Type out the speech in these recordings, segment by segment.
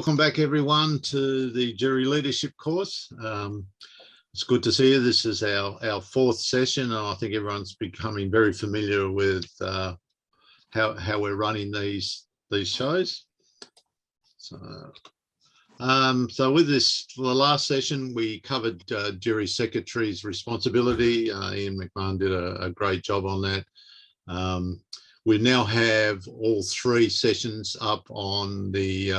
Welcome back, everyone, to the jury leadership course. It's good to see you. This is our fourth session, and I think everyone's becoming very familiar with how we're running these shows. So with this, for the last session, we covered jury secretary's responsibility. Ian McMahon did a great job on that. We now have all three sessions up on the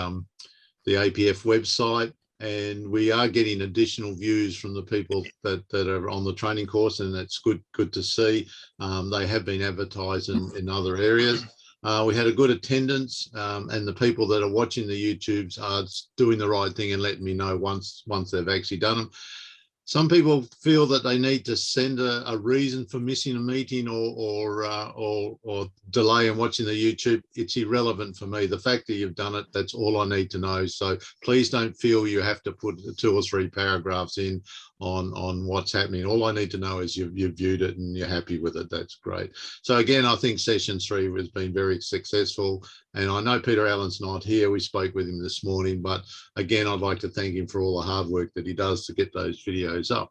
APF website, and we are getting additional views from the people that are on the training course, and that's good to see. They have been advertised in other areas. We had a good attendance, and the people that are watching the YouTubes are doing the right thing and letting me know once they've actually done them. Some people feel that they need to send a reason for missing a meeting or delay in watching the YouTube. It's irrelevant for me. The fact that you've done it, that's all I need to know. So please don't feel you have to put 2 or 3 paragraphs in on what's happening. All I need to know is you've viewed it and you're happy with it. That's great. So again, I think session 3 has been very successful. And I know Peter Allen's not here. We spoke with him this morning, but again, I'd like to thank him for all the hard work that he does to get those videos up.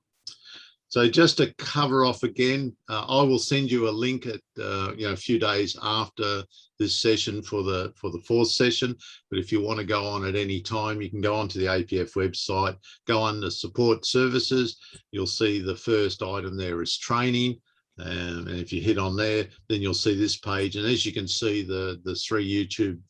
So just to cover off again, I will send you a link at a few days after this session for the fourth session. But if you want to go on at any time, you can go onto the APF website, go under support services. You'll see the first item there is training. And if you hit on there, then you'll see this page. And as you can see, the 3 YouTube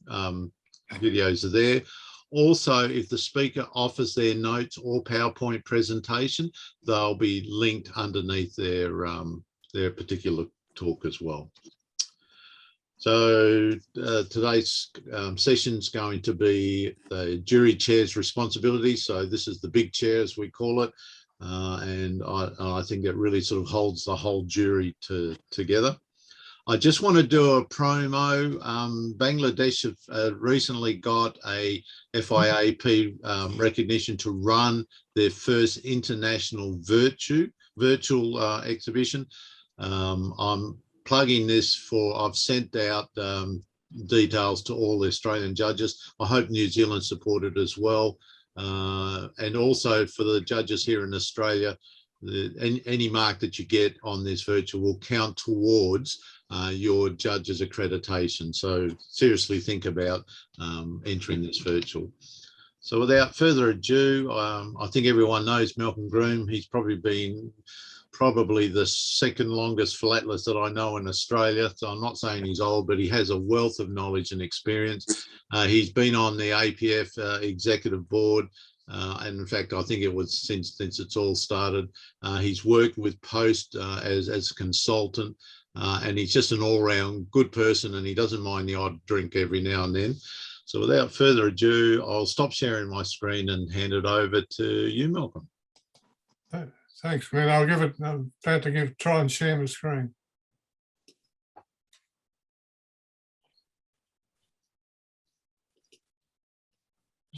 videos are there. Also, if the speaker offers their notes or PowerPoint presentation, they'll be linked underneath their particular talk as well. So today's session is going to be the jury chair's responsibility. So this is the big chair, as we call it. And I think that really sort of holds the whole jury together. I just want to do a promo. Bangladesh have recently got a FIAP recognition to run their first international virtual exhibition. I'm plugging this for, I've sent out details to all the Australian judges. I hope New Zealand supported as well. And also for the judges here in Australia, any mark that you get on this virtual will count towards your judge's accreditation. So seriously think about entering this virtual. So without further ado, I think everyone knows Milton Groom. He's probably the second longest philatelist that I know in Australia. So I'm not saying he's old, but he has a wealth of knowledge and experience. He's been on the APF executive board. And in fact, I think it was since it's all started. He's worked with Post as a consultant, and he's just an all-round good person, and he doesn't mind the odd drink every now and then. So without further ado, I'll stop sharing my screen and hand it over to you, Malcolm. Thanks, man. I'm about to try and share my screen.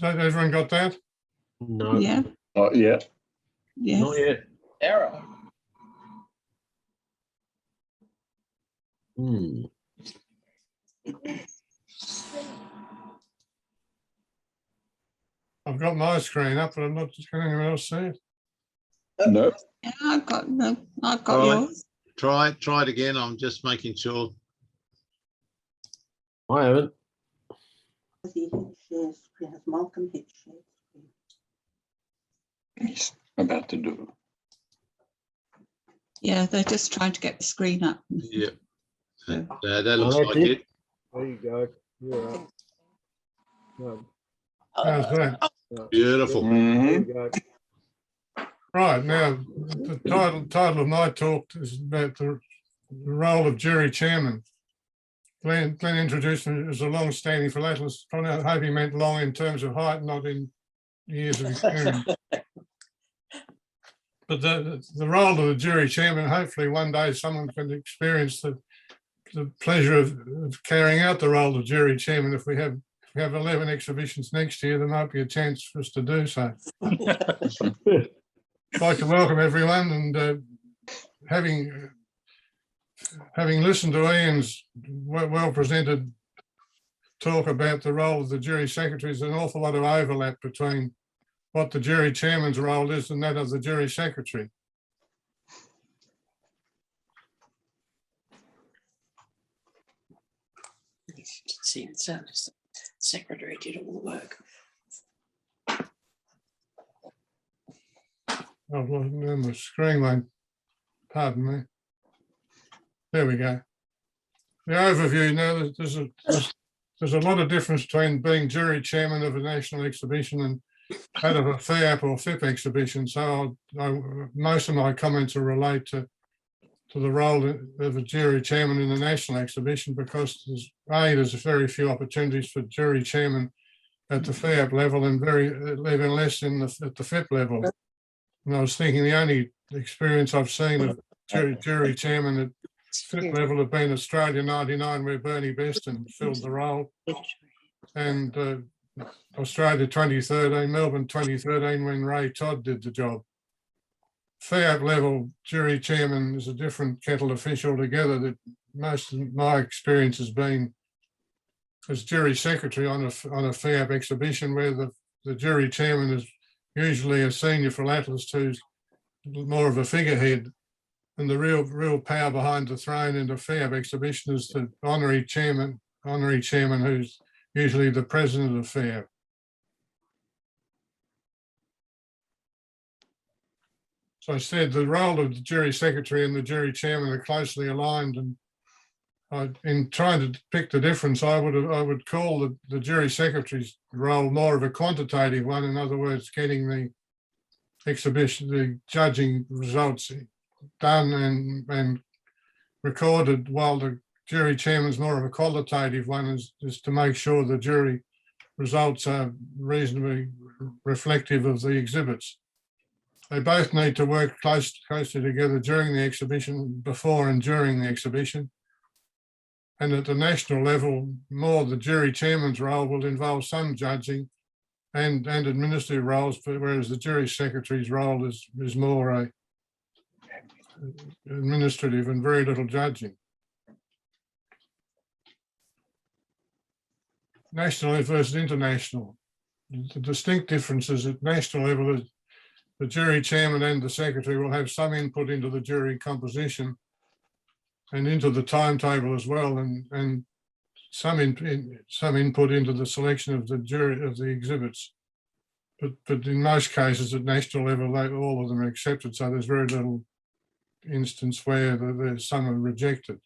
Has everyone got that? No. Yeah. Not yet. Yes. Not yet. Error. I've got my screen up, but I'm not just going anyone else see it. No. Yeah, I've got yours. Try it again. I'm just making sure. I haven't. Has he hit share screen? Has Malcolm hit share screen? He's about to do it. Yeah, they're just trying to get the screen up. Yeah. That looks like it. There you go. You're up. No. How's that? Beautiful. There you go. Right, now, the title of my talk is about the role of jury chairman. Glenn introduced me as a long-standing philatelist. I hope he meant long in terms of height, not in years of experience. But the role of the jury chairman, hopefully one day someone can experience the pleasure of carrying out the role of jury chairman. If we have 11 exhibitions next year, there might be a chance for us to do so. I'd like to welcome everyone, and having listened to Ian's well presented talk about the role of the jury secretary, there's an awful lot of overlap between what the jury chairman's role is and that of the jury secretary. See, the service secretary did all the work. I've lost the screen line. Pardon me. There we go. The overview now, there's a lot of difference between being jury chairman of a national exhibition and that of a FIAP or FIP exhibition. So most of my comments will relate to the role of a jury chairman in the national exhibition, because there's very few opportunities for jury chairman at the FIAP level and even less at the FIP level. And I was thinking the only experience I've seen of jury chairman at FIP level have been Australia 99, where Bernie Beston filled the role, and Australia 2013, Melbourne 2013, when Ray Todd did the job. FIAP level jury chairman is a different kettle of fish altogether. That most of my experience has been as jury secretary on a FIAP exhibition, where the jury chairman is usually a senior philatelist who's more of a figurehead, and the real power behind the throne in the FIAP exhibition is the honorary chairman who's usually the president of FIAP. So I said the role of the jury secretary and the jury chairman are closely aligned, and in trying to pick the difference, I would call the jury secretary's role more of a quantitative one. In other words, getting the exhibition, the judging results done and recorded, while the jury chairman's more of a qualitative one, is to make sure the jury results are reasonably reflective of the exhibits. They both need to work closely together during the exhibition, before and during the exhibition. And at the national level, more the jury chairman's role will involve some judging and administrative roles, whereas the jury secretary's role is more administrative and very little judging. National versus international. The distinct differences at national level is the jury chairman and the secretary will have some input into the jury composition and into the timetable as well, and some input into the selection of the jury of the exhibits. But in most cases at national level, all of them are accepted. So there's very little instance where some are rejected.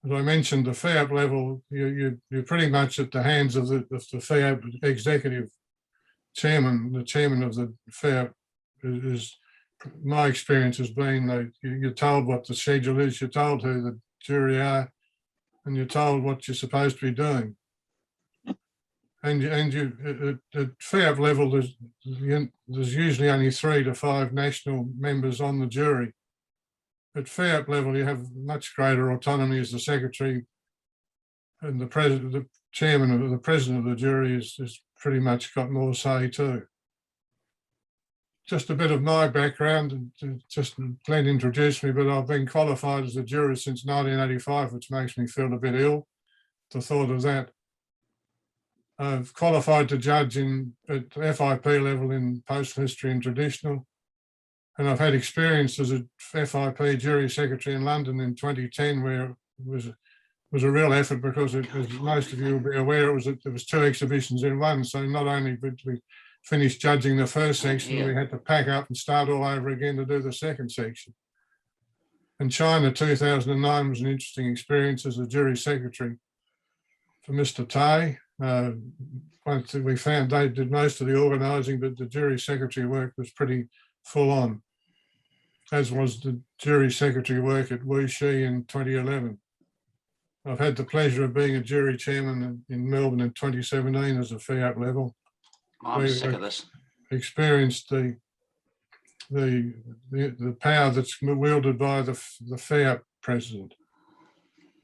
As I mentioned, the FIAP level, you're pretty much at the hands of the FIAP executive chairman. The chairman of the FIAP is, my experience has been that you're told what the schedule is, you're told who the jury are, and you're told what you're supposed to be doing. And you at FIAP level, there's usually only 3 to 5 national members on the jury. At FIAP level, you have much greater autonomy as the secretary, and the chairman or the president of the jury is pretty much got more say too. Just a bit of my background, just Glenn introduced me, but I've been qualified as a jurist since 1985, which makes me feel a bit ill, the thought of that. I've qualified to judge at FIP level in postal history and traditional, and I've had experience as a FIP jury secretary in London in 2010, where it was a real effort, because as most of you will be aware, there was 2 exhibitions in one. So not only did we finish judging the first section, we had to pack up and start all over again to do the second section. And China 2009 was an interesting experience as a jury secretary for Mr. Tai. Once we found they did most of the organising, but the jury secretary work was pretty full on, as was the jury secretary work at Wuxi in 2011. I've had the pleasure of being a jury chairman in Melbourne in 2017 as a FIAP level. I'm sick of this. Experienced the power that's wielded by the FIAP president.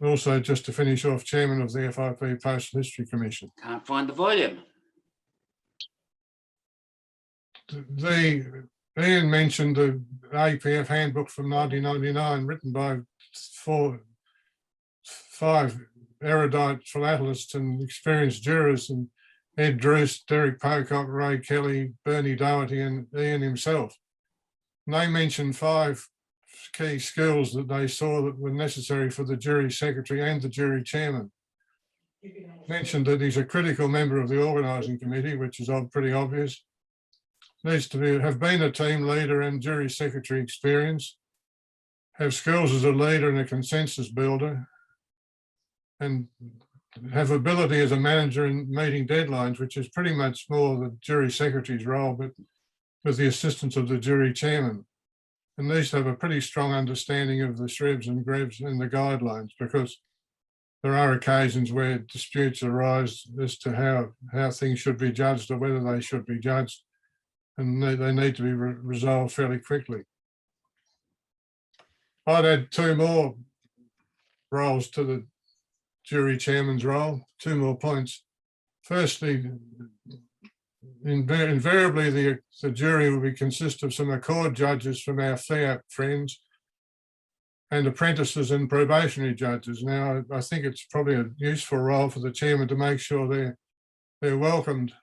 Also, just to finish off, chairman of the FIP Postal History Commission. Can't find the volume. Ian mentioned the APF Handbook from 1999, written by 5 erudite philatelists and experienced jurors, and Ed Druce, Derek Pocock, Ray Kelly, Bernie Doherty, and Ian himself. And they mentioned 5 key skills that they saw that were necessary for the jury secretary and the jury chairman. Mentioned that he's a critical member of the organising committee, which is pretty obvious. Needs to have been a team leader and jury secretary experience, have skills as a leader and a consensus builder, and have ability as a manager in meeting deadlines, which is pretty much more the jury secretary's role, but with the assistance of the jury chairman. And needs to have a pretty strong understanding of the SREBs and GREBs and the guidelines, because there are occasions where disputes arise as to how things should be judged or whether they should be judged, and they need to be resolved fairly quickly. I'd add 2 more roles to the jury chairman's role, 2 more points. Firstly, invariably the jury will consist of some accord judges from our FIAP friends and apprentices and probationary judges. Now, I think it's probably a useful role for the chairman to make sure they're welcomed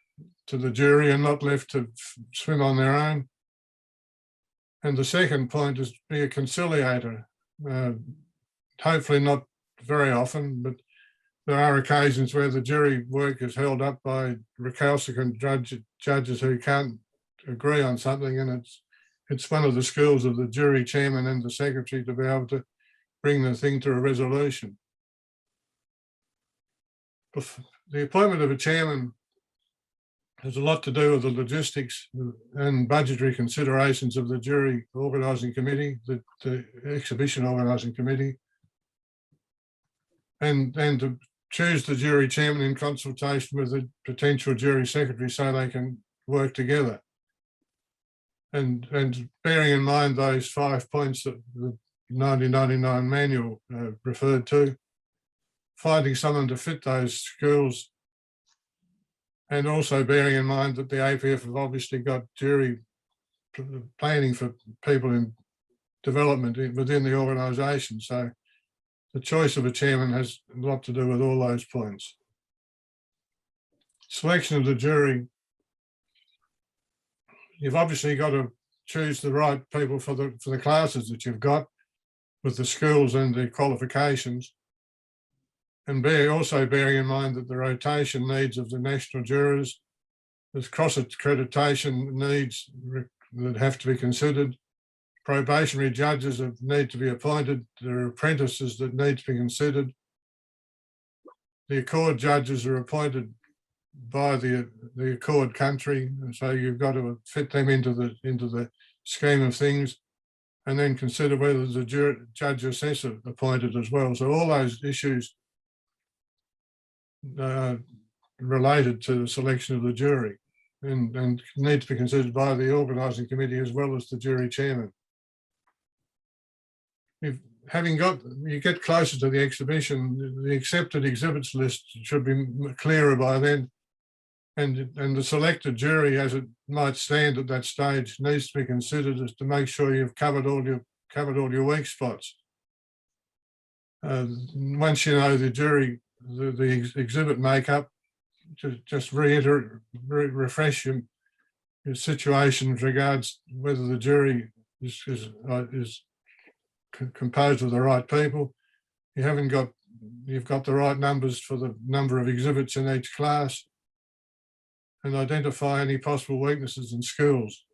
to the jury and not left to swim on their own. And the second point is to be a conciliator. Hopefully not very often, but there are occasions where the jury work is held up by recalcitrant judges who can't agree on something, and it's one of the skills of the jury chairman and the secretary to be able to bring the thing to a resolution. The appointment of a chairman has a lot to do with the logistics and budgetary considerations of the jury organising committee, the exhibition organising committee, and to choose the jury chairman in consultation with the potential jury secretary so they can work together. And bearing in mind those 5 points that the 1999 manual referred to, finding someone to fit those skills, and also bearing in mind that the APF have obviously got jury planning for people in development within the organisation. So the choice of a chairman has a lot to do with all those points. Selection of the jury. You've obviously got to choose the right people for the classes that you've got, with the skills and the qualifications. And also bearing in mind that the rotation needs of the national jurors, there's cross-accreditation needs that have to be considered. Probationary judges that need to be appointed. There are apprentices that need to be considered. The accord judges are appointed by the accord country, and so you've got to fit them into the scheme of things, and then consider whether there's a judge assessor appointed as well. So all those issues related to the selection of the jury and need to be considered by the organising committee as well as the jury chairman. You get closer to the exhibition, the accepted exhibits list should be clearer by then, and the selected jury, as it might stand at that stage, needs to be considered as to make sure you've covered all your weak spots. Once you know the jury, the exhibit makeup, just refresh your situation with regards whether the jury is composed of the right people. You've got the right numbers for the number of exhibits in each class, and identify any possible weaknesses and skills.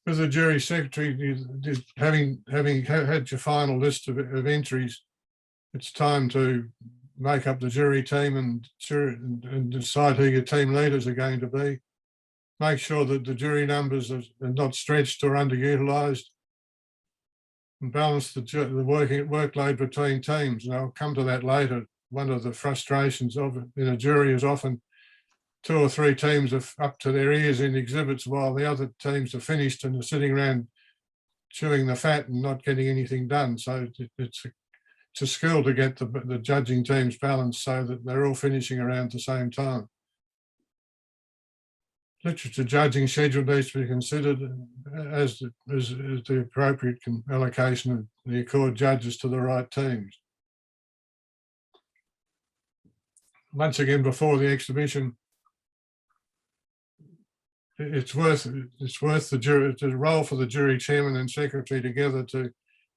With the jury secretary, having had your final list of entries, it's time to make up the jury team and decide who your team leaders are going to be. Make sure that the jury numbers are not stretched or underutilised, and balance the workload between teams. And I'll come to that later. One of the frustrations in a jury is often 2 or 3 teams are up to their ears in exhibits while the other teams are finished and are sitting around chewing the fat and not getting anything done. So it's a skill to get the judging teams balanced so that they're all finishing around the same time. literature judging schedule needs to be considered as the appropriate allocation of the Accord judges to the right teams. Once again, before the exhibition, it's worth the role for the jury chairman and secretary together to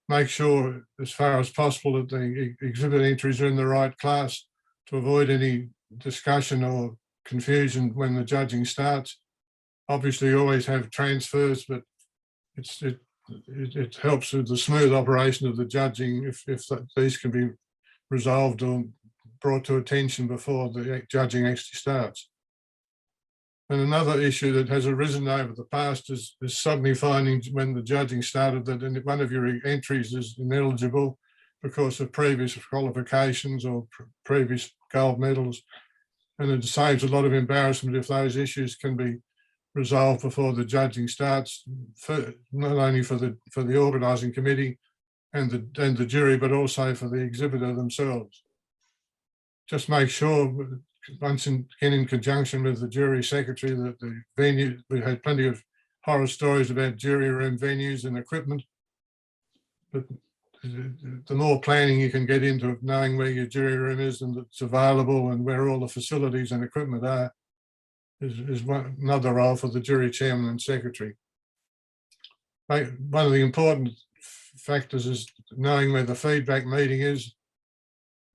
make sure, as far as possible, that the exhibit entries are in the right class to avoid any discussion or confusion when the judging starts. Obviously, you always have transfers, but it helps with the smooth operation of the judging if these can be resolved or brought to attention before the judging actually starts. And another issue that has arisen over the past is suddenly finding, when the judging started, that one of your entries is ineligible because of previous qualifications or previous gold medals. And it saves a lot of embarrassment if those issues can be resolved before the judging starts, not only for the organising committee and the jury, but also for the exhibitor themselves. Just make sure, once again in conjunction with the jury secretary, that the venue, we had plenty of horror stories about jury room venues and equipment, but the more planning you can get into knowing where your jury room is and it's available and where all the facilities and equipment are, is another role for the jury chairman and secretary. One of the important factors is knowing where the feedback meeting is,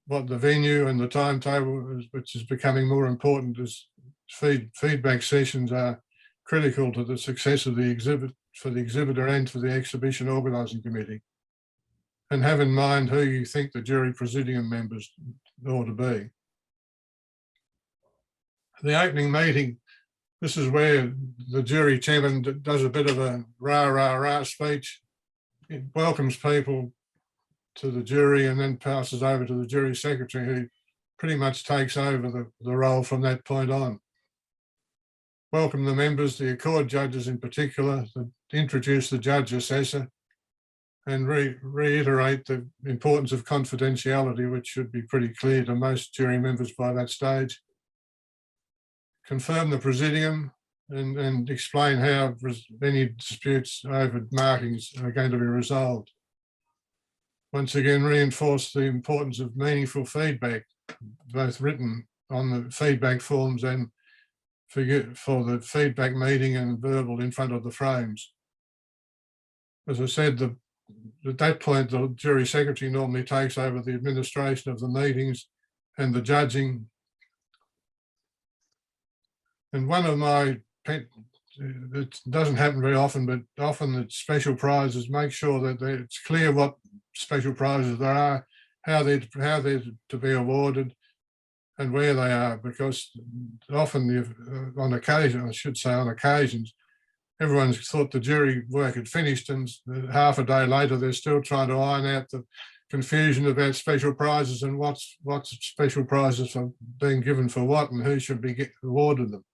what the venue and the timetable is, which is becoming more important as feedback sessions are critical to the success of the exhibit, for the exhibitor and for the exhibition organising committee. And have in mind who you think the jury presidium members ought to be. The opening meeting, this is where the jury chairman does a bit of a rah, rah, rah speech. It welcomes people to the jury and then passes over to the jury secretary, who pretty much takes over the role from that point on. Welcome the members, the Accord judges in particular, introduce the judge assessor, and reiterate the importance of confidentiality, which should be pretty clear to most jury members by that stage. Confirm the presidium and explain how any disputes over markings are going to be resolved. Once again, reinforce the importance of meaningful feedback, both written on the feedback forms and for the feedback meeting and verbal in front of the frames. As I said, at that point, the jury secretary normally takes over the administration of the meetings and the judging. And one of my pet, it doesn't happen very often, but often it's special prizes. Make sure that it's clear what special prizes there are, how they're to be awarded, and where they are, because often on occasion, I should say on occasions, everyone's thought the jury work had finished, and half a day later they're still trying to iron out the confusion about special prizes and what's special prizes for being given for what and who should be awarded them.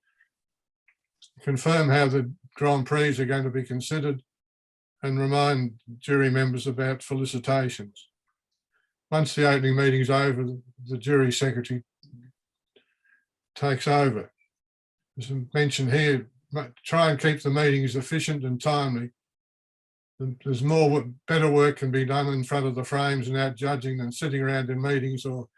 Confirm how the Grand Prix are going to be considered and remind jury members about felicitations. Once the opening meeting's over, the jury secretary takes over. As mentioned here, try and keep the meetings efficient and timely. There's better work can be done in front of the frames and out judging than sitting around in meetings, or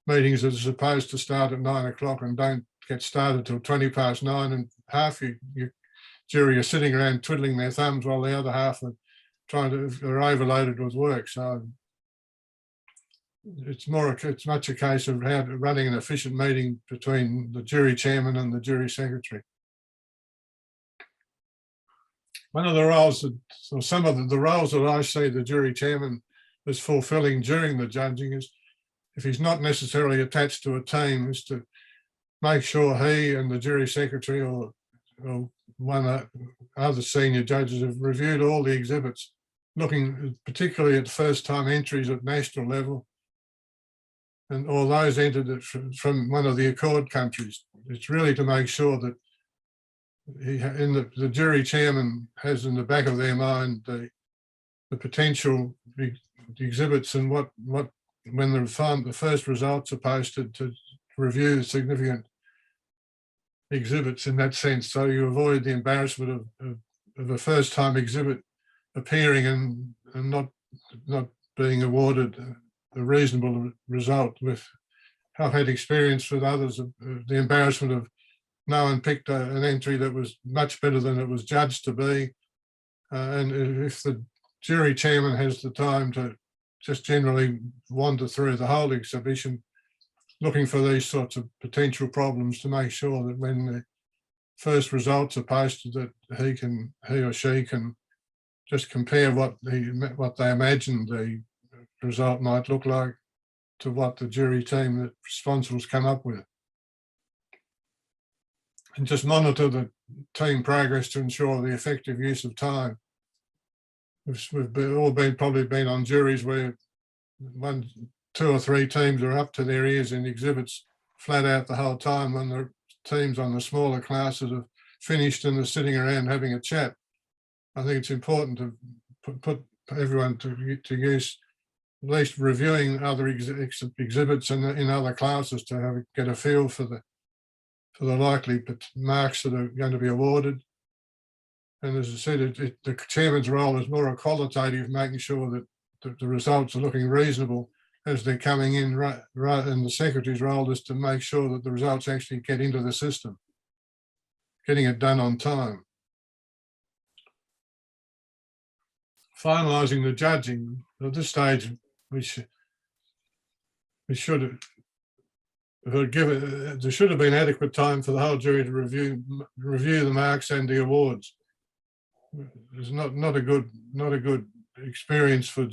meetings that are supposed to start at 9 o'clock and don't get started till 20 past 9, and half your jury are sitting around twiddling their thumbs while the other half are overloaded with work. So it's much a case of running an efficient meeting between the jury chairman and the jury secretary. One of the roles or some of the roles that I see the jury chairman is fulfilling during the judging is, if he's not necessarily attached to a team, is to make sure he and the jury secretary or one other senior judges have reviewed all the exhibits, looking particularly at first-time entries at national level, and all those entered from one of the Accord countries. It's really to make sure that the jury chairman has in the back of their mind the potential exhibits and when the first results are posted, to review significant exhibits in that sense, so you avoid the embarrassment of a first-time exhibit appearing and not being awarded a reasonable result. I've had experience with others of the embarrassment of no one picked an entry that was much better than it was judged to be. And if the jury chairman has the time to just generally wander through the whole exhibition, looking for these sorts of potential problems to make sure that when the first results are posted, that he or she can just compare what they imagined the result might look like to what the jury team that's responsible has come up with. And just monitor the team progress to ensure the effective use of time. We've all probably been on juries where 1, 2 or 3 teams are up to their ears in exhibits flat out the whole time, when the teams on the smaller classes have finished and are sitting around having a chat. I think it's important to put everyone to use at least reviewing other exhibits in other classes to get a feel for the likely marks that are going to be awarded. And as I said, the chairman's role is more a qualitative, making sure that the results are looking reasonable as they're coming in, right, and the secretary's role is to make sure that the results actually get into the system, getting it done on time. Finalising the judging. At this stage, we should there should have been adequate time for the whole jury to review the marks and the awards. It's not a good experience for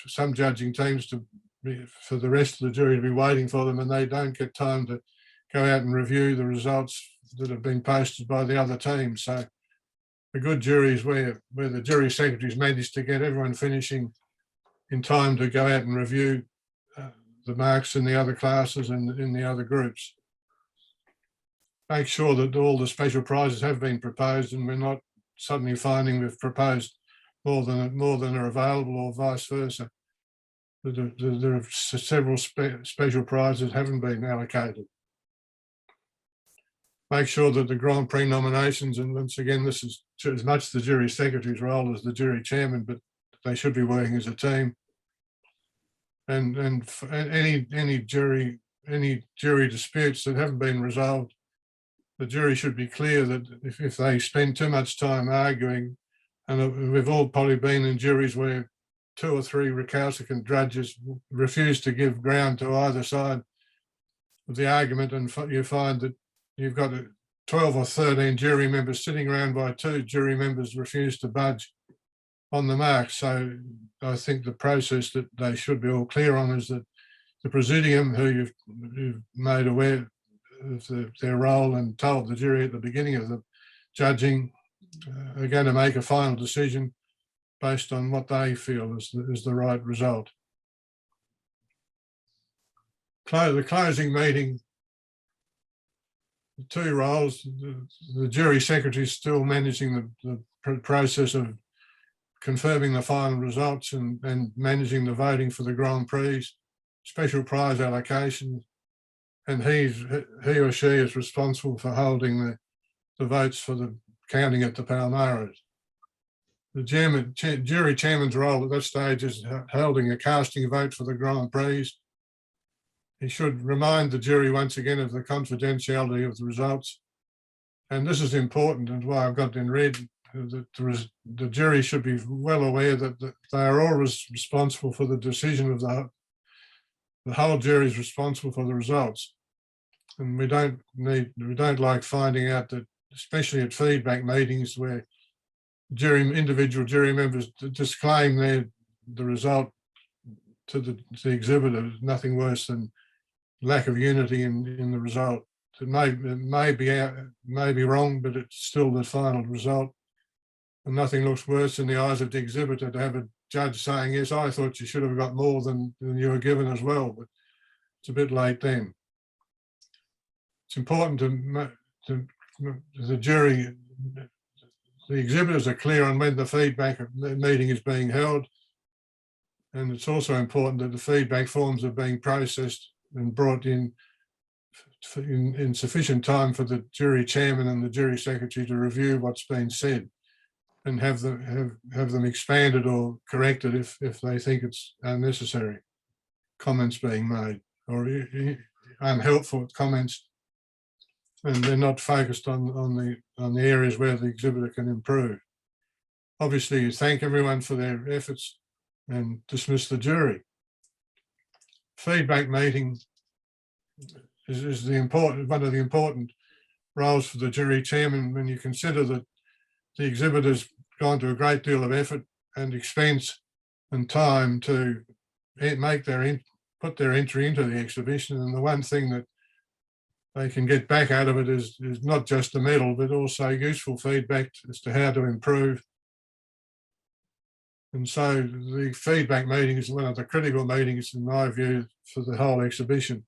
some judging teams for the rest of the jury to be waiting for them, and they don't get time to go out and review the results that have been posted by the other team. So a good jury is where the jury secretaries managed to get everyone finishing in time to go out and review the marks in the other classes and in the other groups. Make sure that all the special prizes have been proposed and we're not suddenly finding we've proposed more than are available, or vice versa. There are several special prizes that haven't been allocated. Make sure that the Grand Prix nominations, and once again, this is as much the jury secretary's role as the jury chairman, but they should be working as a team. And any jury disputes that haven't been resolved, the jury should be clear that if they spend too much time arguing, and we've all probably been in juries where 2 or 3 recalcitrant judges refuse to give ground to either side of the argument, and you find that you've got 12 or 13 jury members sitting around by 2 jury members refuse to budge on the mark. So I think the process that they should be all clear on is that the presidium, who you've made aware of their role and told the jury at the beginning of the judging, are going to make a final decision based on what they feel is the right result. The closing meeting, the 2 roles, the jury secretary is still managing the process of confirming the final results and managing the voting for the Grand Prix, special prize allocation, and he or she is responsible for holding the votes for the counting at the Palmares. The jury chairman's role at that stage is holding a casting vote for the Grand Prix. He should remind the jury once again of the confidentiality of the results. And this is important, and why I've got in red, that the jury should be well aware that they are always responsible for the decision of the whole jury is responsible for the results. And we don't like finding out that, especially at feedback meetings, where individual jury members just claim the result to the exhibitor. Nothing worse than lack of unity in the result. It may be wrong, but it's still the final result. And nothing looks worse in the eyes of the exhibitor to have a judge saying, yes, I thought you should have got more than you were given as well, but it's a bit late then. It's important to the jury, the exhibitors are clear on when the feedback meeting is being held. And it's also important that the feedback forms are being processed and brought in in sufficient time for the jury chairman and the jury secretary to review what's been said and have them expanded or corrected if they think it's unnecessary comments being made or unhelpful comments, and they're not focused on the areas where the exhibitor can improve. Obviously, you thank everyone for their efforts and dismiss the jury. Feedback meeting is one of the important roles for the jury chairman when you consider that the exhibitor's gone to a great deal of effort and expense and time to put their entry into the exhibition, and the one thing that they can get back out of it is not just the medal, but also useful feedback as to how to improve. And so the feedback meeting is one of the critical meetings, in my view, for the whole exhibition.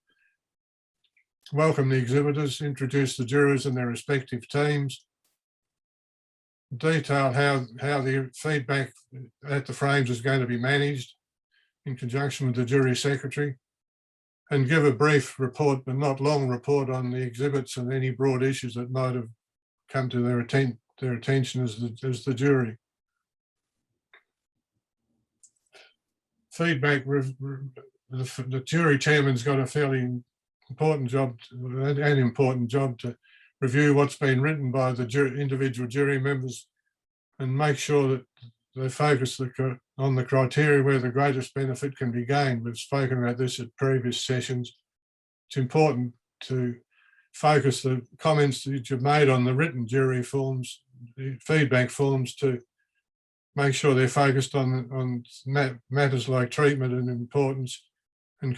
Welcome the exhibitors, introduce the jurors and their respective teams, detail how the feedback at the frames is going to be managed in conjunction with the jury secretary, and give a brief report, but not long report, on the exhibits and any broad issues that might have come to their attention as the jury. Feedback, the jury chairman's got a fairly important job to review what's been written by the individual jury members and make sure that they focus on the criteria where the greatest benefit can be gained. We've spoken about this at previous sessions. It's important to focus the comments that you've made on the written jury forms, the feedback forms, to make sure they're focused on matters like treatment and importance and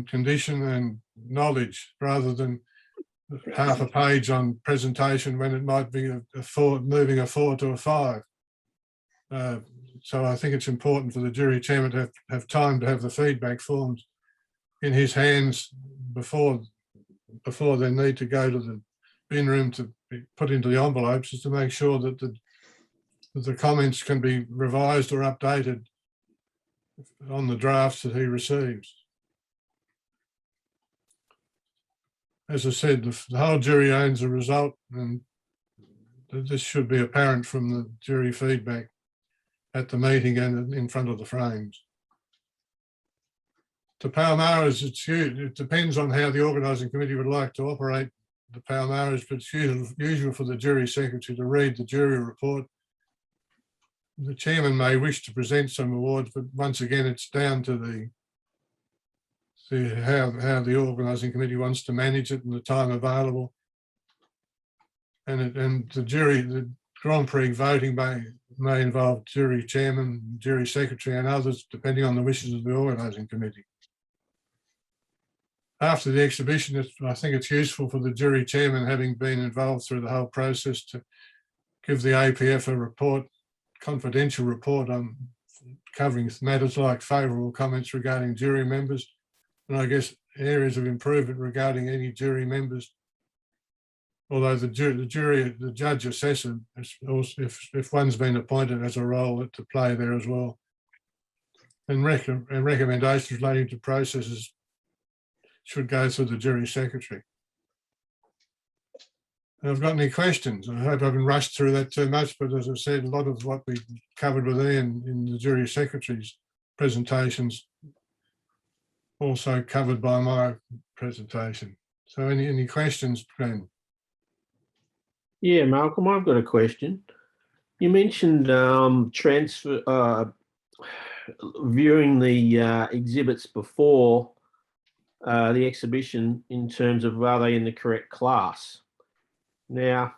condition and knowledge, rather than half a page on presentation when it might be moving a 4 to a 5. So I think it's important for the jury chairman to have time to have the feedback forms in his hands before they need to go to the bin room to be put into the envelopes, is to make sure that the comments can be revised or updated on the drafts that he receives. As I said, the whole jury owns the result, and this should be apparent from the jury feedback at the meeting and in front of the frames. To Palmares, it depends on how the organising committee would like to operate the Palmares, but it's usual for the jury secretary to read the jury report. The chairman may wish to present some awards, but once again, it's down to how the organising committee wants to manage it and the time available. And the Grand Prix voting may involve jury chairman, jury secretary and others, depending on the wishes of the organising committee. After the exhibition, I think it's useful for the jury chairman, having been involved through the whole process, to give the APF a report, confidential report, on covering matters like favourable comments regarding jury members, and I guess areas of improvement regarding any jury members. Although the judge assessor, if one's been appointed, has a role to play there as well. And recommendations relating to processes should go through the jury secretary. I've got any questions? I hope I haven't rushed through that too much, but as I said, a lot of what we covered with Ian in the jury secretary's presentations also covered by my presentation. So any questions, Glenn? Yeah, Malcolm, I've got a question. You mentioned viewing the exhibits before the exhibition in terms of are they in the correct class. Now,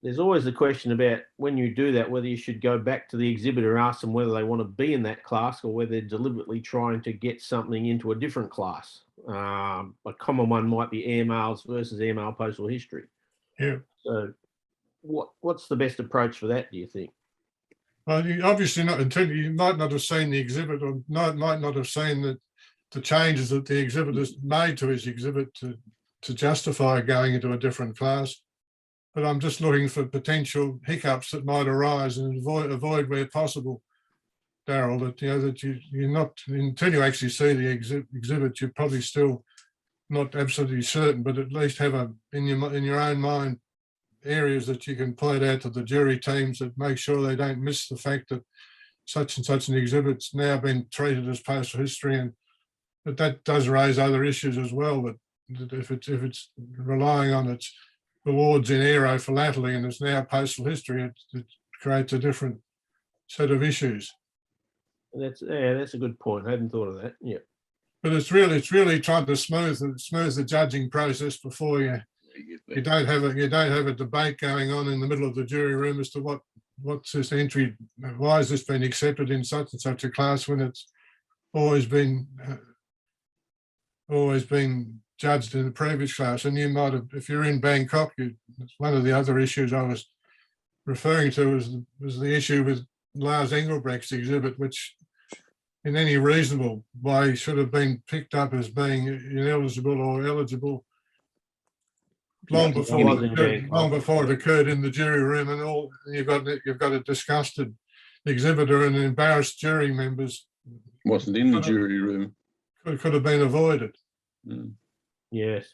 there's always the question about when you do that, whether you should go back to the exhibitor and ask them whether they want to be in that class or whether they're deliberately trying to get something into a different class. A common one might be airmails versus airmail postal history. Yeah. So what's the best approach for that, do you think? Well, you obviously not until you might not have seen the exhibit, or might not have seen the changes that the exhibitor's made to his exhibit to justify going into a different class. But I'm just looking for potential hiccups that might arise and avoid where possible, Daryl, that you're not, until you actually see the exhibit, you're probably still not absolutely certain, but at least have in your own mind areas that you can point out to the jury teams that make sure they don't miss the fact that such and such an exhibit's now been treated as postal history, and that does raise other issues as well. That if it's relying on its awards in aerophilately and it's now postal history, it creates a different set of issues. That's a good point. I hadn't thought of that. Yeah. But it's really trying to smooth the judging process before you don't have a debate going on in the middle of the jury room as to what's this entry, why has this been accepted in such and such a class when it's always been judged in the previous class. And you might have, if you're in Bangkok, one of the other issues I was referring to was the issue with Lars Engelbrecht's exhibit, which in any reasonable way should have been picked up as being ineligible or eligible long before it occurred in the jury room, and all you've got a disgusted exhibitor and embarrassed jury members. Wasn't in the jury room. Could have been avoided. Mm. Yes.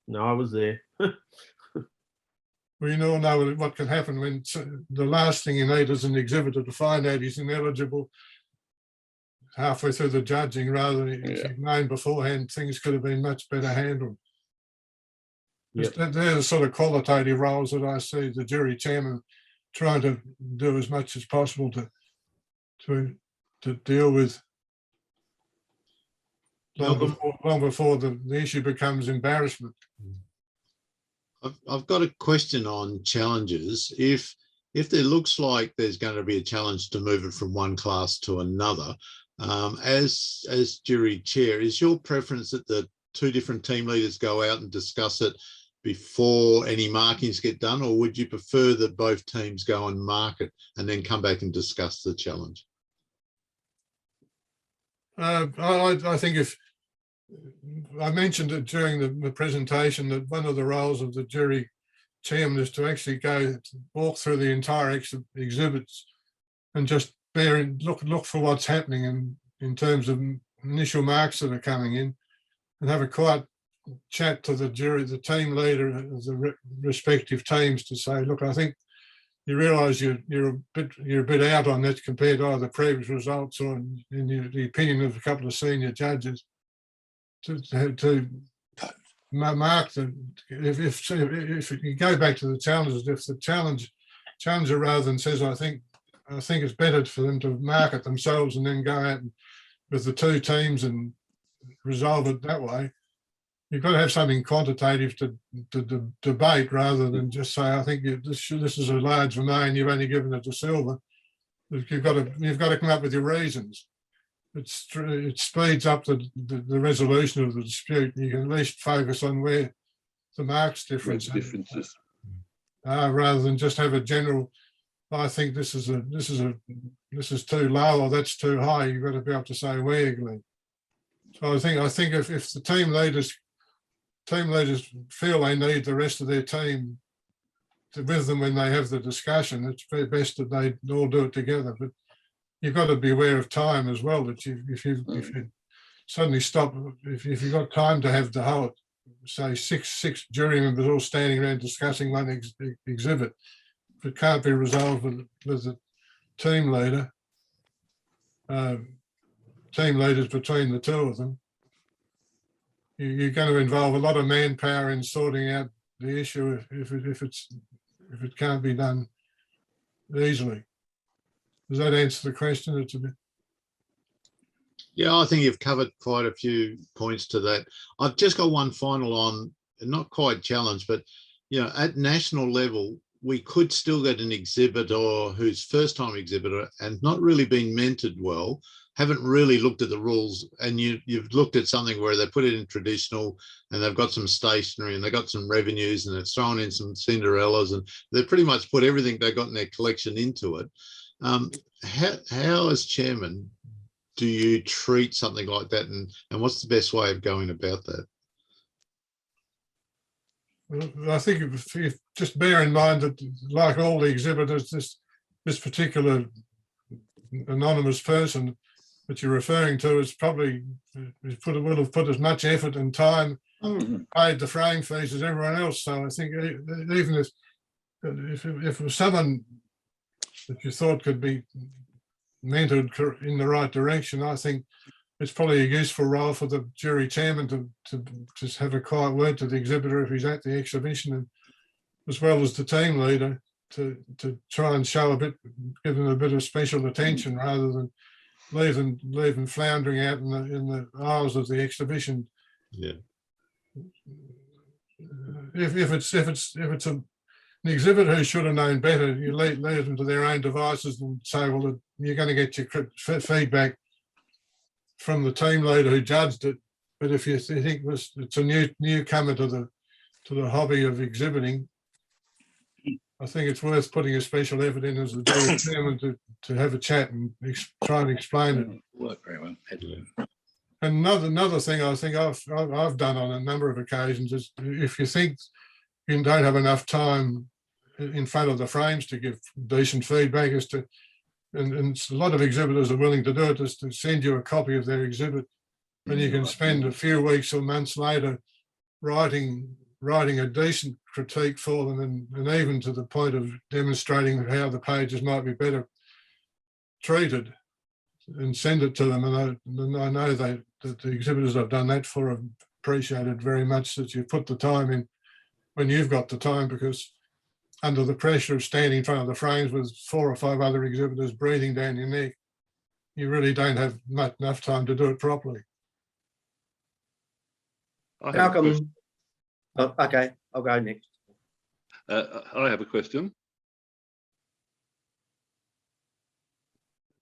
No, I was there. We all know what can happen when the last thing you need is an exhibitor to find out he's ineligible halfway through the judging, rather than if you've known beforehand, things could have been much better handled. Yep. They're the sort of qualitative roles that I see the jury chairman trying to do as much as possible to deal with long before the issue becomes embarrassment. I've got a question on challenges. If there looks like there's going to be a challenge to move it from one class to another, as jury chair, is your preference that the two different team leaders go out and discuss it before any markings get done, or would you prefer that both teams go and mark it and then come back and discuss the challenge? I think if I mentioned it during the presentation that one of the roles of the jury chairman is to actually walk through the entire exhibits and just look for what's happening in terms of initial marks that are coming in, and have a quiet chat to the jury, the team leader of the respective teams, to say, look, I think you realise you're a bit out on that compared to either previous results or in the opinion of a couple of senior judges, to mark the if you go back to the challenges, if the challenger rather than says I think it's better for them to mark it themselves and then go out with the two teams and resolve it that way, you've got to have something quantitative to debate rather than just say I think this is a large remain, you've only given it to silver. You've got to come up with your reasons. It speeds up the resolution of the dispute. You can at least focus on where the marks differences rather than just have a general. I think this is too low or that's too high. You've got to be able to say where. So I think if the team leaders feel they need the rest of their team with them when they have the discussion, it's best that they all do it together. But you've got to be aware of time as well, that if you suddenly stop, if you've got time to have the whole, say, six jury members all standing around discussing one exhibit, if it can't be resolved with the team leaders between the two of them, you're going to involve a lot of manpower in sorting out the issue if it can't be done easily. Does that answer the question? It's a bit. Yeah, I think you've covered quite a few points to that. I've just got one final on, not quite challenge, but at national level, we could still get an exhibitor who's first-time exhibitor and not really been mentored well, haven't really looked at the rules, and you've looked at something where they put it in traditional and they've got some stationery and they've got some revenues and they've thrown in some Cinderellas and they've pretty much put everything they've got in their collection into it. How as chairman do you treat something like that, and what's the best way of going about that? I think if you just bear in mind that, like all the exhibitors, this particular anonymous person that you're referring to is probably will have put as much effort and time paid the frame fees as everyone else. So I think even if it was someone that you thought could be mentored in the right direction, I think it's probably a useful role for the jury chairman to just have a quiet word to the exhibitor if he's at the exhibition, and as well as the team leader to try and show give them a bit of special attention rather than leave them floundering out in the aisles of the exhibition. Yeah. If it's an exhibitor who should have known better, you leave them to their own devices and say, well, you're going to get your feedback from the team leader who judged it. But if you think it's a newcomer to the hobby of exhibiting, I think it's worth putting a special effort in as the jury chairman to have a chat and try and explain it. Work very well. And another thing I think I've done on a number of occasions is if you think you don't have enough time in front of the frames to give decent feedback, is to, and a lot of exhibitors are willing to do it, is to send you a copy of their exhibit, and you can spend a few weeks or months later writing a decent critique for them, and even to the point of demonstrating how the pages might be better treated, and send it to them. And I know that the exhibitors I've done that for have appreciated very much that you put the time in when you've got the time, because under the pressure of standing in front of the frames with 4 or 5 other exhibitors breathing down your neck, you really don't have enough time to do it properly. Malcolm. Oh, okay, I'll go next. I have a question.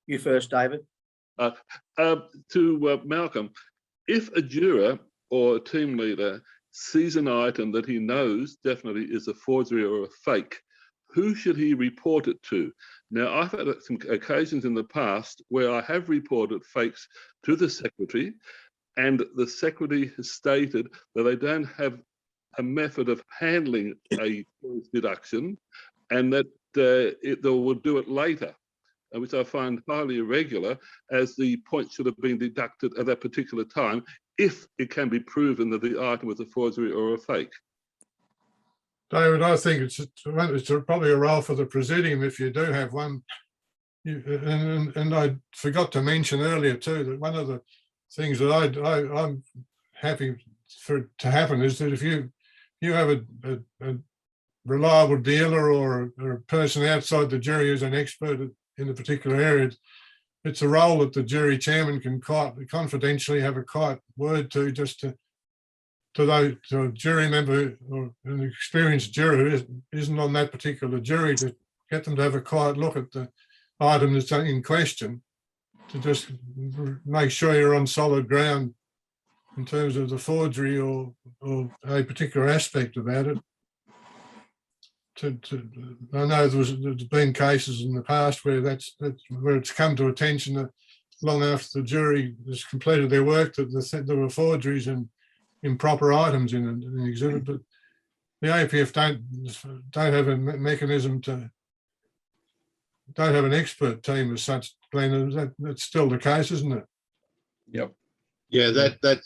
You first, David. To Malcolm, if a juror or a team leader sees an item that he knows definitely is a forgery or a fake, who should he report it to? Now, I've had some occasions in the past where I have reported fakes to the secretary, and the secretary has stated that they don't have a method of handling a deduction, and that they will do it later, which I find highly irregular, as the point should have been deducted at that particular time if it can be proven that the item was a forgery or a fake. David, I think it's probably a role for the presidium if you do have one. And I forgot to mention earlier too that one of the things that I'm happy for to happen is that if you have a reliable dealer or a person outside the jury who's an expert in a particular area, it's a role that the jury chairman can quite confidentially have a quiet word to, just to a jury member or an experienced juror who isn't on that particular jury, to get them to have a quiet look at the item that's in question, to just make sure you're on solid ground in terms of the forgery or a particular aspect about it. I know there's been cases in the past where that's where it's come to attention that long after the jury has completed their work that there were forgeries and improper items in an exhibit, but the APF don't have a mechanism don't have an expert team as such, Glenn. That's still the case, isn't it? Yep. Yeah,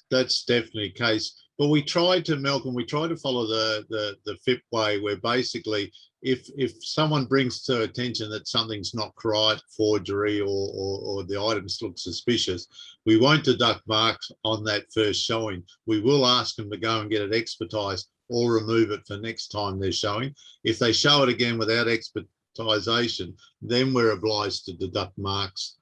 that's definitely the case. But we tried to, Malcolm, follow the FIP way, where basically if someone brings to attention that something's not right, forgery or the items look suspicious, we won't deduct marks on that first showing. We will ask them to go and get it expertised or remove it for next time they're showing. If they show it again without expertisation, then we're obliged to deduct marks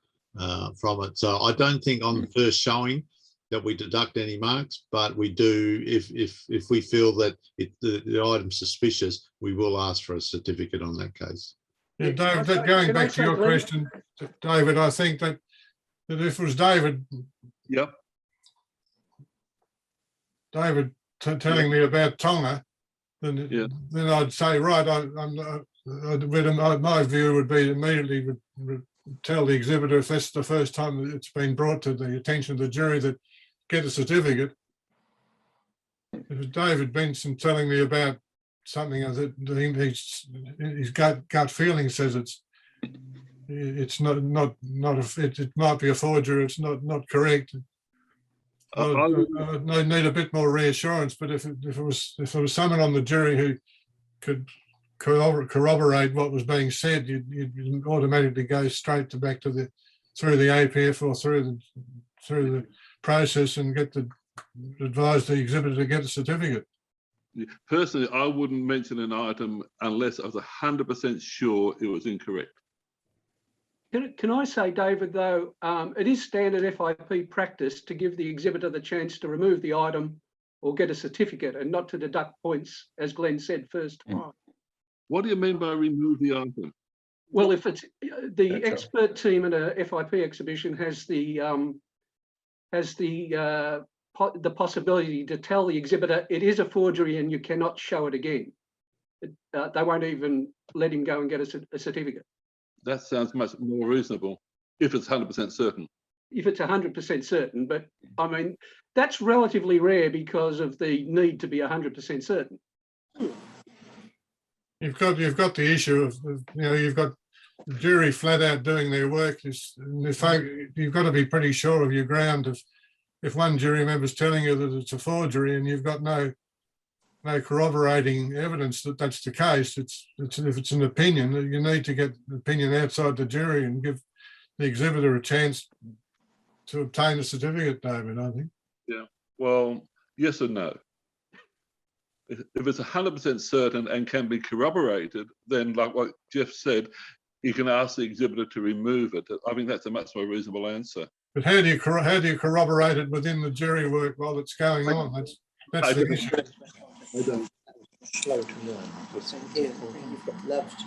from it. So I don't think on the first showing that we deduct any marks, but we do if we feel that the item's suspicious, we will ask for a certificate on that case. Yeah, David, going back to your question, David, I think that if it was David, yep, David telling me about Tonga, then I'd say, right, my view would be immediately tell the exhibitor, if that's the first time that it's been brought to the attention of the jury, that get a certificate. If it's David Benson telling me about something that his gut feeling says it's not it might be a forgery, it's not correct, I need a bit more reassurance, but if there was someone on the jury who could corroborate what was being said, you'd automatically go straight back to through the APF or through the process and advise the exhibitor to get a certificate. Personally, I wouldn't mention an item unless I was 100% sure it was incorrect. Can I say, David, though, it is standard FIP practice to give the exhibitor the chance to remove the item or get a certificate and not to deduct points, as Glenn said first time. What do you mean by remove the item? Well, if it's the expert team in a FIP exhibition has the possibility to tell the exhibitor it is a forgery and you cannot show it again. They won't even let him go and get a certificate. That sounds much more reasonable if it's 100% certain. If it's 100% certain, but I mean, that's relatively rare because of the need to be 100% certain. You've got the issue of you've got the jury flat out doing their work. You've got to be pretty sure of your ground. If one jury member's telling you that it's a forgery and you've got no corroborating evidence that that's the case, if it's an opinion, you need to get the opinion outside the jury and give the exhibitor a chance to obtain a certificate, David, I think. Yeah, well, yes and no. If it's 100% certain and can be corroborated, then like what Jeff said, you can ask the exhibitor to remove it. I think that's a much more reasonable answer. But how do you corroborate it within the jury work while it's going on? That's the issue. I don't. Slow to learn. You've got love to.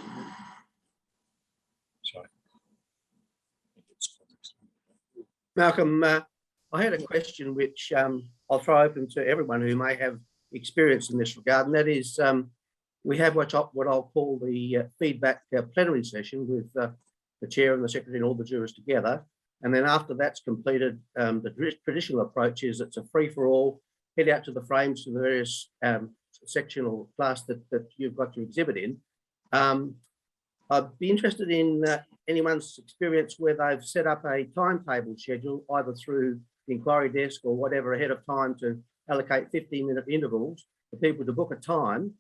Sorry. Malcolm, I had a question which I'll throw open to everyone who may have experience in this regard, and that is we have what I'll call the feedback plenary session with the chair and the secretary and all the jurors together. And then after that's completed, the traditional approach is it's a free-for-all, head out to the frames to the various section or class that you've got your exhibit in. I'd be interested in anyone's experience where they've set up a timetable schedule, either through the inquiry desk or whatever ahead of time, to allocate 15-minute intervals for people to book a time,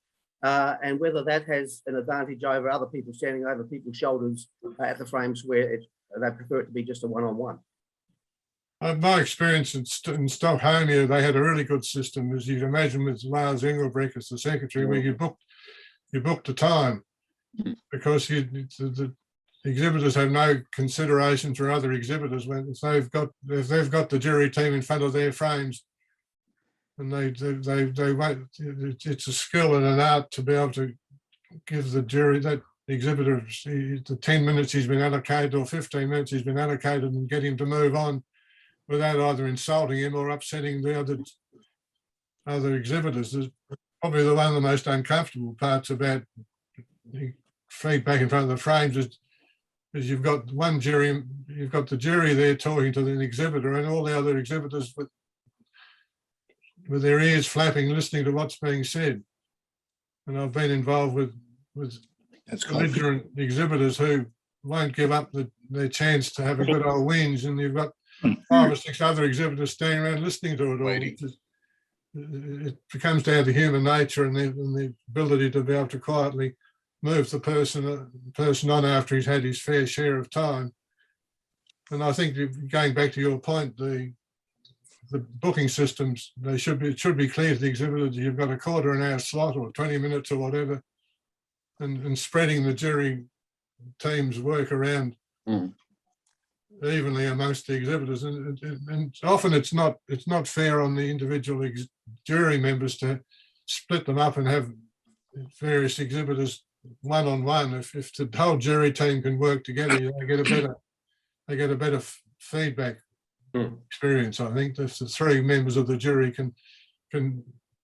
and whether that has an advantage over other people standing over people's shoulders at the frames where they prefer it to be just a one-on-one. My experience in Stockholm here, they had a really good system, as you'd imagine, with Lars Engelbrecht as the secretary, where you booked a time, because the exhibitors have no consideration for other exhibitors if they've got the jury team in front of their frames, and they won't. It's a skill and an art to be able to give the jury, that exhibitor, the 10 minutes he's been allocated or 15 minutes he's been allocated, and get him to move on without either insulting him or upsetting the other exhibitors. There's probably one of the most uncomfortable parts about feedback in front of the frames is you've got one jury, you've got the jury there talking to the exhibitor, and all the other exhibitors with their ears flapping, listening to what's being said. And I've been involved with belligerent exhibitors who won't give up their chance to have a good old whinge, and you've got 5 or 6 other exhibitors standing around listening to it all. It becomes down to human nature and the ability to be able to quietly move the person on after he's had his fair share of time. And I think, going back to your point, the booking systems, it should be clear to the exhibitor that you've got a quarter an hour slot or 20 minutes or whatever, and spreading the jury team's work around evenly amongst the exhibitors. And often it's not fair on the individual jury members to split them up and have various exhibitors one-on-one. If the whole jury team can work together, they get a better feedback experience. I think if the 3 members of the jury can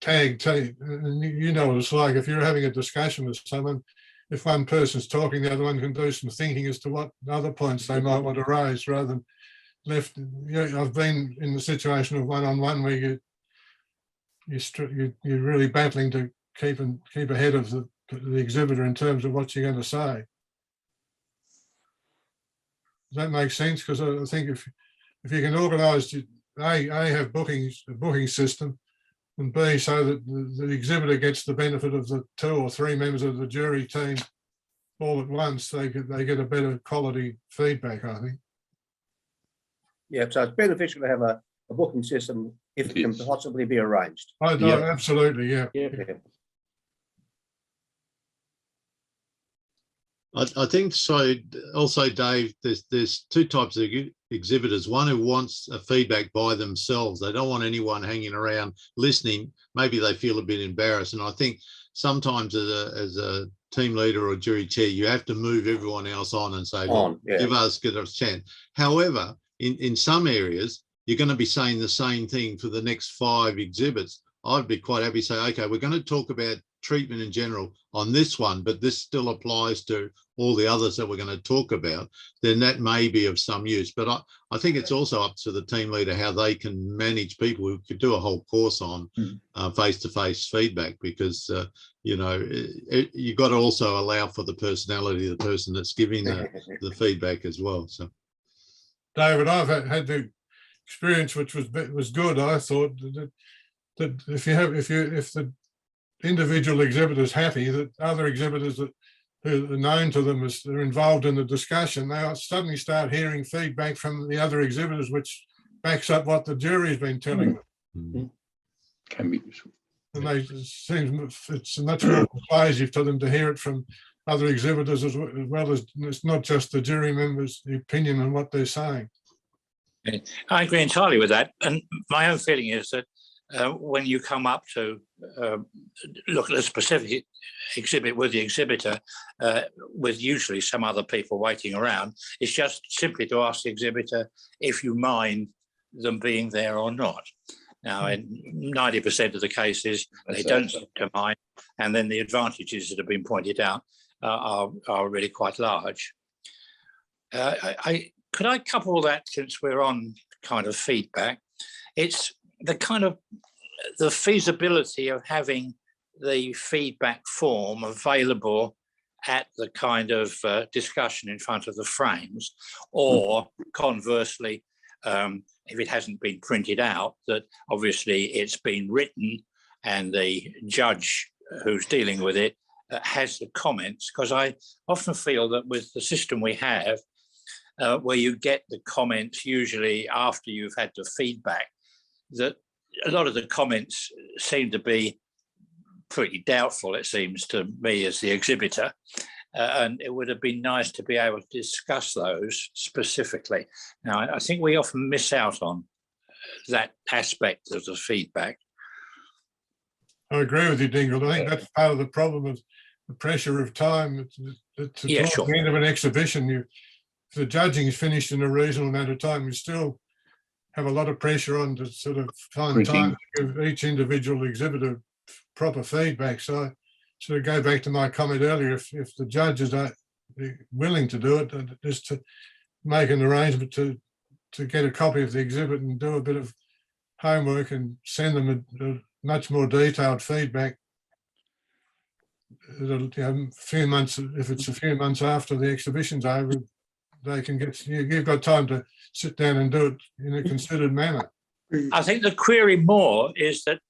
tag team, and you know what it's like if you're having a discussion with someone. If one person's talking, the other one can do some thinking as to what other points they might want to raise, rather than left. I've been in the situation of one-on-one where you're really battling to keep ahead of the exhibitor in terms of what you're going to say. Does that make sense? Because I think if you can organise A, have a booking system, and B, so that the exhibitor gets the benefit of the 2 or 3 members of the jury team all at once. They get a better quality feedback, I think. Yeah, so it's beneficial to have a booking system if it can possibly be arranged. Absolutely, yeah. Yeah. I think so. Also, Dave, there's 2 types of exhibitors. One who wants a feedback by themselves. They don't want anyone hanging around listening. Maybe they feel a bit embarrassed. And I think sometimes as a team leader or jury chair, you have to move everyone else on and say, give us a chance. However, in some areas, you're going to be saying the same thing for the next 5 exhibits. I'd be quite happy to say, okay, we're going to talk about treatment in general on this one, but this still applies to all the others that we're going to talk about, then that may be of some use. But I think it's also up to the team leader how they can manage people. We could do a whole course on face-to-face feedback, because, you know, you've got to also allow for the personality of the person that's giving the feedback as well. So, David, I've had the experience which was good. I thought that if the individual exhibitor's happy, that other exhibitors who are known to them as they're involved in the discussion, they suddenly start hearing feedback from the other exhibitors, which backs up what the jury's been telling them. Can be useful. And it's much more persuasive to them to hear it from other exhibitors as well as it's not just the jury members' opinion on what they're saying. I agree entirely with that. And my own feeling is that when you come up to look at a specific exhibit with the exhibitor, with usually some other people waiting around, it's just simply to ask the exhibitor if you mind them being there or not. Now, in 90% of the cases, they don't seem to mind, and then the advantages that have been pointed out are really quite large. Could I couple that, since we're on kind of feedback? It's the feasibility of having the feedback form available at the kind of discussion in front of the frames, or conversely, if it hasn't been printed out, that obviously it's been written and the judge who's dealing with it has the comments. Because I often feel that with the system we have, where you get the comments usually after you've had the feedback, that a lot of the comments seem to be pretty doubtful, it seems to me as the exhibitor, and it would have been nice to be able to discuss those specifically. Now, I think we often miss out on that aspect of the feedback. I agree with you, Dingle. I think that's part of the problem of the pressure of time. Towards the end of an exhibition, if the judging is finished in a reasonable amount of time, you still have a lot of pressure on to sort of find time to give each individual exhibitor proper feedback. So I sort of go back to my comment earlier, if the judges are willing to do it, just to make an arrangement to get a copy of the exhibit and do a bit of homework and send them a much more detailed feedback. A few months, if it's a few months after the exhibition's over, they can get, you've got time to sit down and do it in a considered manner. I think the query more is that,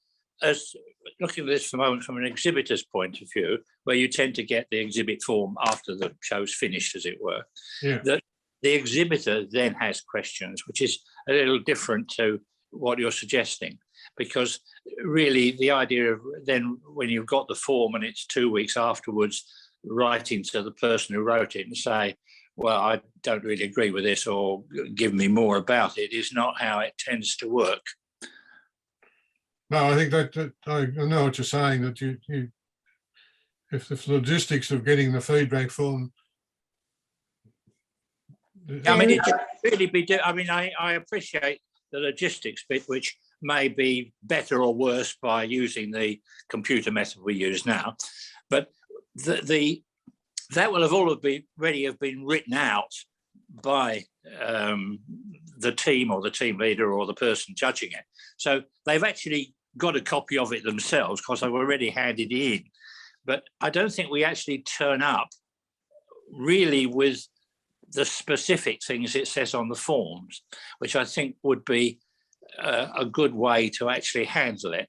as looking at this for a moment from an exhibitor's point of view, where you tend to get the exhibit form after the show's finished, as it were, that the exhibitor then has questions, which is a little different to what you're suggesting, because really the idea of then when you've got the form and it's 2 weeks afterwards, writing to the person who wrote it and say, well, I don't really agree with this, or give me more about it, is not how it tends to work. No, I think that I know what you're saying, that if the logistics of getting the feedback form. I mean, it should really be, I mean, I appreciate the logistics bit, which may be better or worse by using the computer method we use now, but that will have already have been written out by the team or the team leader or the person judging it. So they've actually got a copy of it themselves because they've already handed it in. But I don't think we actually turn up really with the specific things it says on the forms, which I think would be a good way to actually handle it.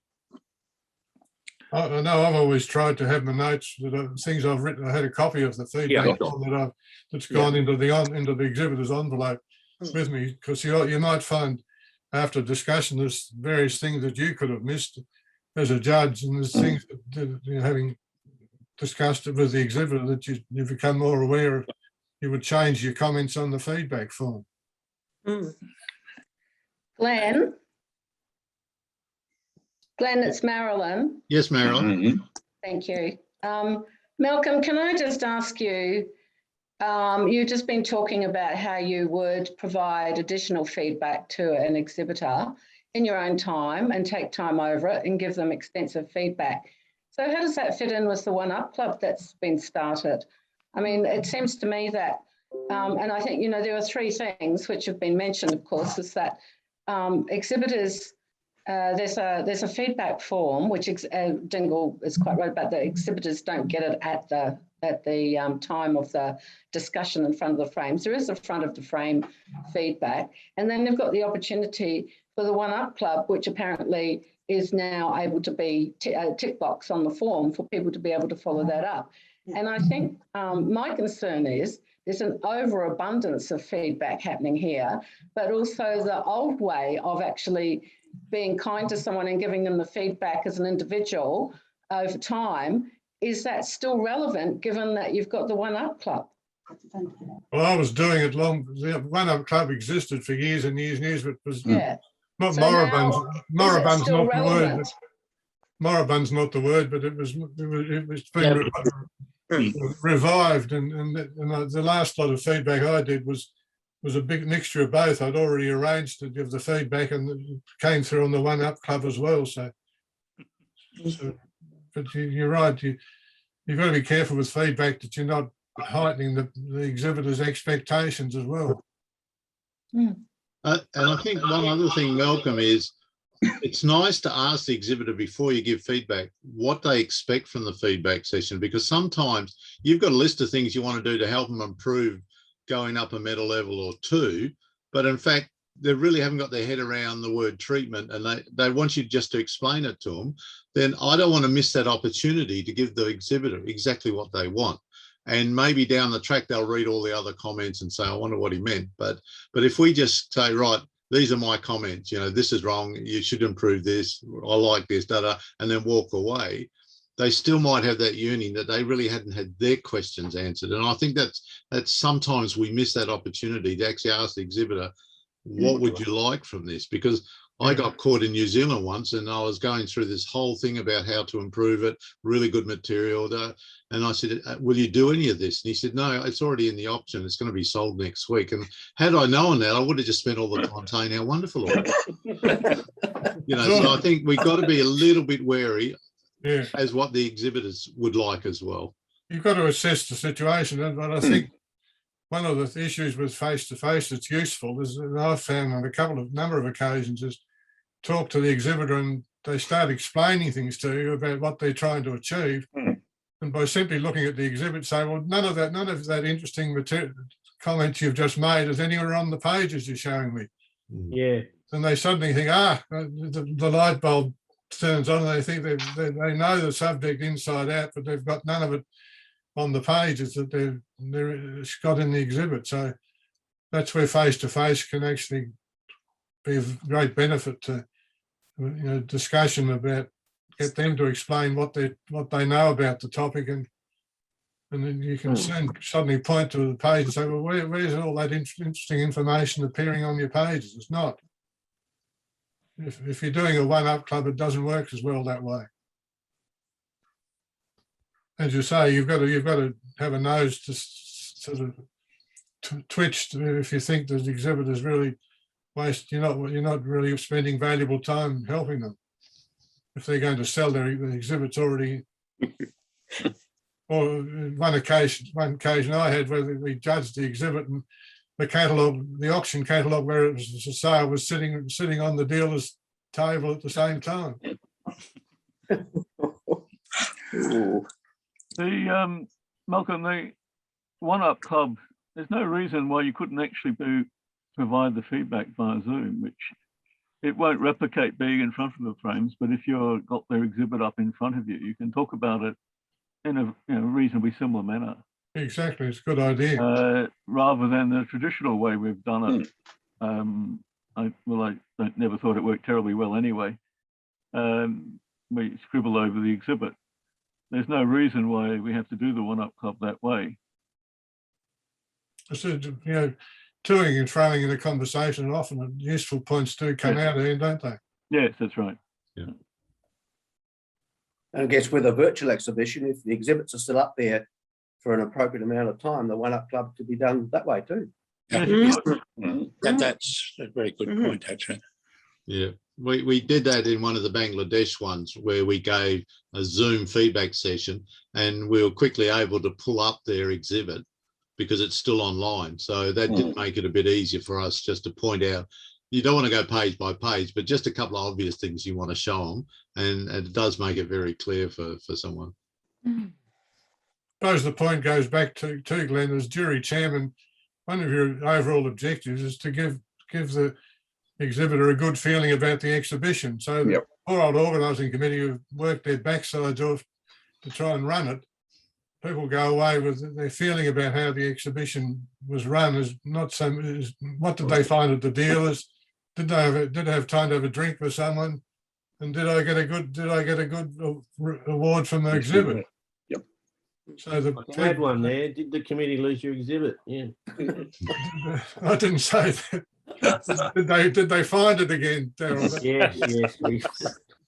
I know I've always tried to have my notes, things I've written. I had a copy of the feedback form that's gone into the exhibitor's envelope with me, because you might find after discussion there's various things that you could have missed as a judge, and there's things that having discussed it with the exhibitor that you become more aware of. You would change your comments on the feedback form. Glenn, it's Marilyn. Yes, Marilyn. Thank you. Malcolm, can I just ask you, you've just been talking about how you would provide additional feedback to an exhibitor in your own time and take time over it and give them extensive feedback. So how does that fit in with the One Up Club that's been started? I mean, it seems to me that, and I think, there are three things which have been mentioned, of course, is that exhibitors, there's a feedback form, which Dingle is quite right about. The exhibitors don't get it at the time of the discussion in front of the frames. There is a front of the frame feedback, and then they've got the opportunity for the One Up Club, which apparently is now able to be a tick box on the form for people to be able to follow that up. And I think my concern is there's an overabundance of feedback happening here, but also the old way of actually being kind to someone and giving them the feedback as an individual over time. Is that still relevant given that you've got the One Up Club? Well, I was doing it long. The One Up Club existed for years and years and years, but was not So moribund's. Moribund's still not the word. relevant? Moribund's not the word, but it was been revived, and the last lot of feedback I did was a big mixture of both. I'd already arranged to give the feedback, and it came through on the One Up Club as well. So but you're right. You've got to be careful with feedback that you're not heightening the exhibitor's expectations as well. And I think one other thing, Malcolm, is it's nice to ask the exhibitor before you give feedback what they expect from the feedback session, because sometimes you've got a list of things you want to do to help them improve going up a meta level or two, but in fact, they really haven't got their head around the word treatment, and they want you just to explain it to them. Then I don't want to miss that opportunity to give the exhibitor exactly what they want. And maybe down the track, they'll read all the other comments and say, I wonder what he meant. But if we just say, right, these are my comments, this is wrong, you should improve this, I like this, and then walk away, they still might have that yearning that they really hadn't had their questions answered. And I think that's sometimes we miss that opportunity to actually ask the exhibitor, what would you like from this? Because I got caught in New Zealand once, and I was going through this whole thing about how to improve it, really good material. And I said, will you do any of this? And he said, no, it's already in the option. It's going to be sold next week. And had I known that, I would have just spent all the time saying how wonderful it was. So I think we've got to be a little bit wary as what the exhibitors would like as well. You've got to assess the situation. And I think one of the issues with face-to-face that's useful is that I've found on a number of occasions is talk to the exhibitor and they start explaining things to you about what they're trying to achieve. And by simply looking at the exhibit, say, well, none of that interesting material comments you've just made is anywhere on the pages you're showing me. Yeah. And they suddenly think, the light bulb turns on, and they think they know the subject inside out, but they've got none of it on the pages that they've got in the exhibit. So that's where face-to-face can actually be of great benefit to discussion about, get them to explain what they know about the topic, and then you can suddenly point to the page and say, well, where's all that interesting information appearing on your pages? It's not. If you're doing a One-Up Club, it doesn't work as well that way. As you say, you've got to have a nose to sort of twitch if you think the exhibitors really you're not really spending valuable time helping them. If they're going to sell the exhibits already. Or one occasion I had where we judged the exhibit, and the auction catalogue where it was a sale was sitting on the dealer's table at the same time. Malcolm, the One-Up Club, there's no reason why you couldn't actually provide the feedback via Zoom, which it won't replicate being in front of the frames, but if you've got their exhibit up in front of you, you can talk about it in a reasonably similar manner. Exactly, it's a good idea. Rather than the traditional way we've done it. I never thought it worked terribly well anyway. We scribble over the exhibit. There's no reason why we have to do the one-up club that way. I said, you know, toing and throwing in a conversation, often useful points do come out there, don't they? Yes, that's right. Yeah. And I guess with a virtual exhibition, if the exhibits are still up there for an appropriate amount of time, the one-up club to be done that way too. That's a very good point, actually. Yeah, we did that in one of the Bangladesh ones where we gave a Zoom feedback session, and we were quickly able to pull up their exhibit because it's still online. So that did make it a bit easier for us just to point out. You don't want to go page by page, but just a couple of obvious things you want to show them, and it does make it very clear for someone. I suppose the point goes back to Glenn, as jury chairman, one of your overall objectives is to give the exhibitor a good feeling about the exhibition. So the poor old organising committee who've worked their backsides off to try and run it, people go away with their feeling about how the exhibition was run is not so. What did they find at the dealers? Did they have time to have a drink with someone? And did I get a good award from the exhibit? Yep. So I had one there. Did the committee lose your exhibit? Yeah. I didn't say that. Did they find it again, Darryl?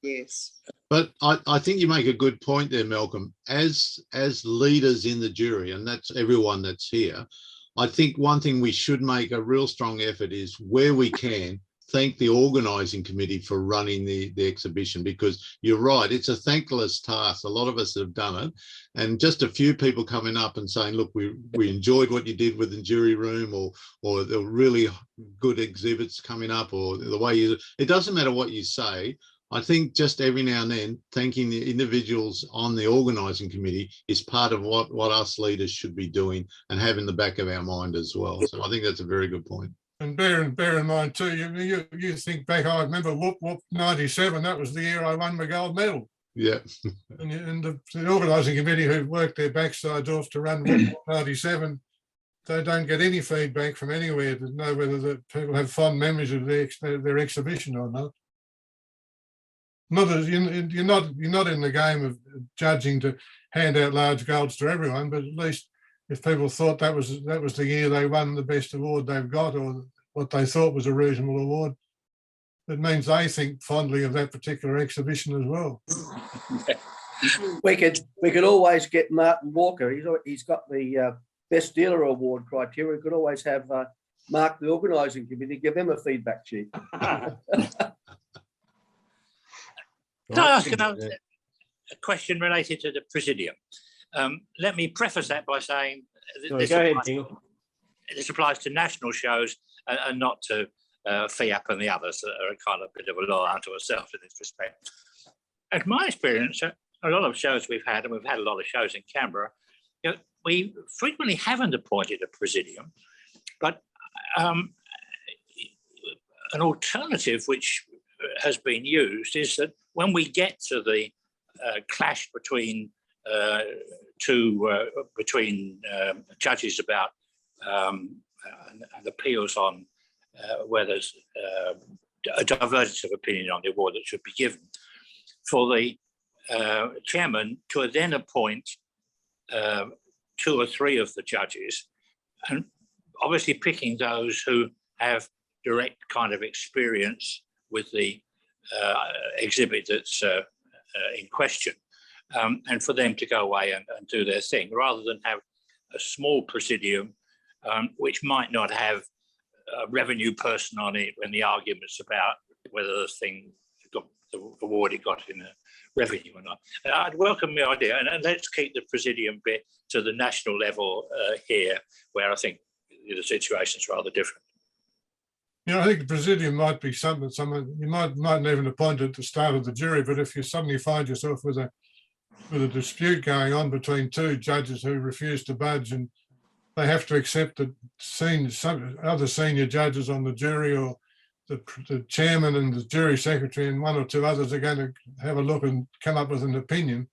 Yes. But I think you make a good point there, Malcolm. As leaders in the jury, and that's everyone that's here, I think one thing we should make a real strong effort is, where we can, thank the organising committee for running the exhibition, because you're right, it's a thankless task. A lot of us have done it, and just a few people coming up and saying, look, we enjoyed what you did with the jury room, or the really good exhibits coming up, or the way it doesn't matter what you say. I think just every now and then thanking the individuals on the organising committee is part of what us leaders should be doing and have in the back of our mind as well. So I think that's a very good point. And bear in mind too, you think back, I remember Whoop 97, that was the year I won my gold medal. Yeah. And the organising committee who worked their backsides off to run Whoop 97, they don't get any feedback from anywhere to know whether the people have fond memories of their exhibition or not. You're not in the game of judging to hand out large golds to everyone, but at least if people thought that was the year they won the best award they've got, or what they thought was a reasonable award, it means they think fondly of that particular exhibition as well. We could always get Martin Walker. He's got the best dealer award criteria. We could always have Mark, the organising committee, give them a feedback sheet. Can I ask a question related to the Presidium? Let me preface that by saying this applies to national shows and not to FIAP and the others that are kind of a bit of a law unto ourselves in this respect. In my experience, a lot of shows we've had, and we've had a lot of shows in Canberra, we frequently haven't appointed a Presidium, but an alternative which has been used is that when we get to the clash between judges about appeals on where there's a divergence of opinion on the award that should be given, for the chairman to then appoint 2 or 3 of the judges, and obviously picking those who have direct kind of experience with the exhibit that's in question, and for them to go away and do their thing, rather than have a small Presidium which might not have a revenue person on it when the argument's about whether the thing got the award it got in revenue or not. I'd welcome the idea, and let's keep the Presidium bit to the national level here, where I think the situation's rather different. I think the Presidium might be something you mightn't even appoint at the start of the jury, but if you suddenly find yourself with a dispute going on between 2 judges who refuse to budge, and they have to accept that other senior judges on the jury or the chairman and the jury secretary and one or two others are going to have a look and come up with an opinion,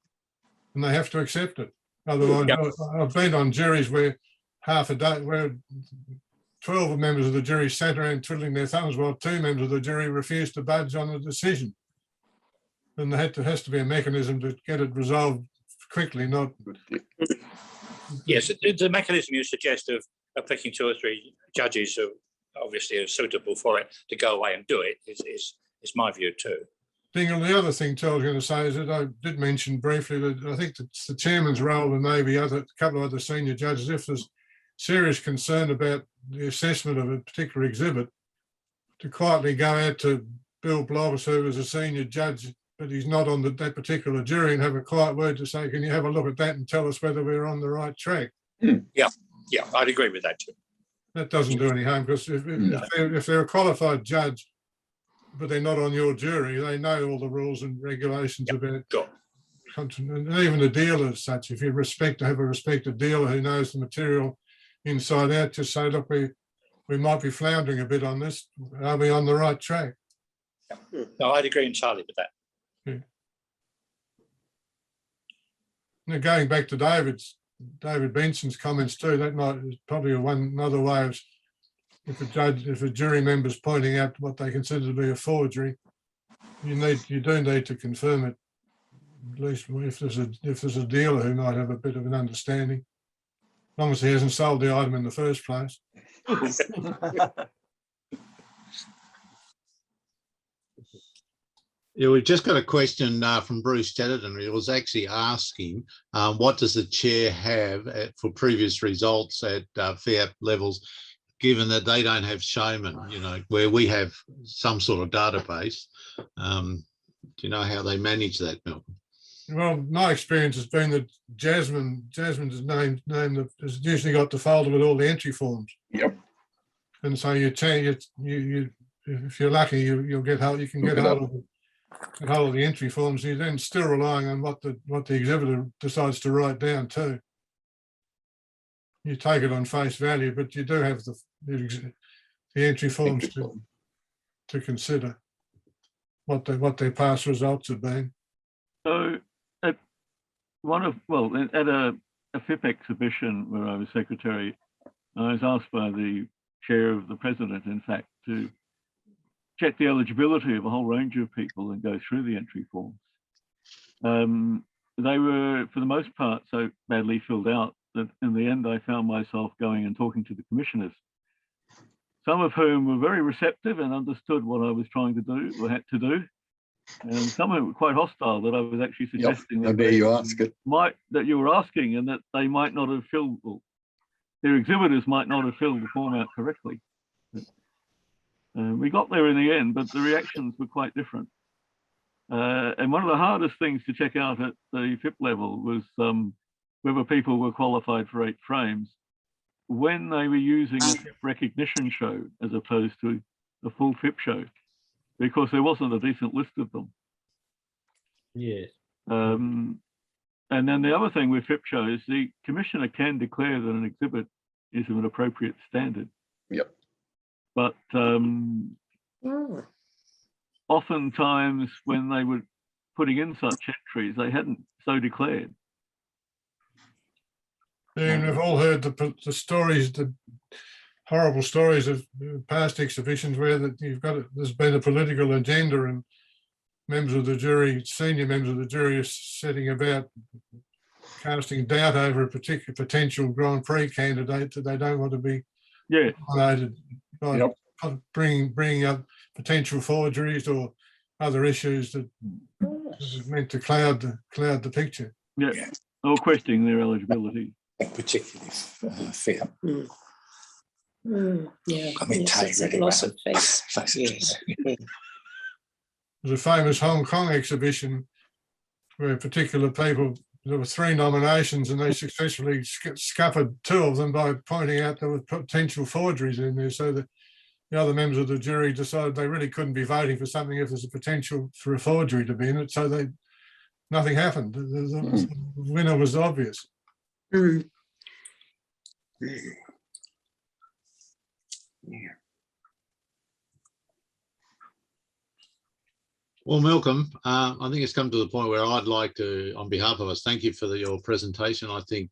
and they have to accept it. Otherwise, I've been on juries where half a day, where 12 members of the jury sat around twiddling their thumbs while 2 members of the jury refused to budge on the decision. And there has to be a mechanism to get it resolved quickly, not. Yes, the mechanism you suggest of picking 2 or 3 judges who obviously are suitable for it to go away and do it is my view too. Dingle, the other thing I was going to say is that I did mention briefly that I think it's the chairman's role and maybe a couple of other senior judges, if there's serious concern about the assessment of a particular exhibit, to quietly go out to Bill Blobbs, who is a senior judge, but he's not on that particular jury, and have a quiet word to say, can you have a look at that and tell us whether we're on the right track? Yeah, I'd agree with that too. That doesn't do any harm, because if they're a qualified judge, but they're not on your jury, they know all the rules and regulations about. And even the dealer as such, if you have a respected dealer who knows the material inside out, just say, look, we might be floundering a bit on this. Are we on the right track? No, I'd agree entirely with that. Now, going back to David Benson's comments too, that might is probably another way of, if a jury member's pointing out what they consider to be a forgery, you do need to confirm it, at least if there's a dealer who might have a bit of an understanding, as long as he hasn't sold the item in the first place. Yeah, we've just got a question from Bruce Chatterton. He was actually asking, what does the chair have for previous results at FIAP levels, given that they don't have showmen, where we have some sort of database? Do you know how they manage that, Milton? Well, my experience has been that Jasmine has usually got the folder with all the entry forms. Yep. And so you if you're lucky, you can get hold of the entry forms. You're then still relying on what the exhibitor decides to write down too. You take it on face value, but you do have the entry forms to consider what their past results have been. So at a FIP exhibition where I was secretary, I was asked by the chair of the president, in fact, to check the eligibility of a whole range of people and go through the entry forms. They were, for the most part, so badly filled out that in the end I found myself going and talking to the commissioners, some of whom were very receptive and understood what I was trying to do or had to do, and some who were quite hostile that I was actually suggesting that you were asking, and that they might not have filled, their exhibitors might not have filled the form out correctly. We got there in the end, but the reactions were quite different. And one of the hardest things to check out at the FIP level was whether people were qualified for 8 frames when they were using a FIP recognition show as opposed to a full FIP show, because there wasn't a decent list of them. Yes. And then the other thing with FIP shows, the commissioner can declare that an exhibit is of an appropriate standard. Yep. But oftentimes when they were putting in such entries, they hadn't so declared. And we've all heard the stories, the horrible stories of past exhibitions where there's been a political agenda and members of the jury, senior members of the jury, are setting about casting doubt over a particular potential Grand Prix candidate that they don't want to be nominated by bringing up potential forgeries or other issues that is meant to cloud the picture. Yeah, or questioning their eligibility. Particularly fair. Yeah, I mean, yes, it's a loss of face. Yes. There's a famous Hong Kong exhibition where particular people, there were 3 nominations and they successfully scuppered 2 of them by pointing out there were potential forgeries in there, so that the other members of the jury decided they really couldn't be voting for something if there's a potential for a forgery to be in it, so nothing happened. The winner was obvious. Mm. Well, Malcolm, I think it's come to the point where I'd like to, on behalf of us, thank you for your presentation. I think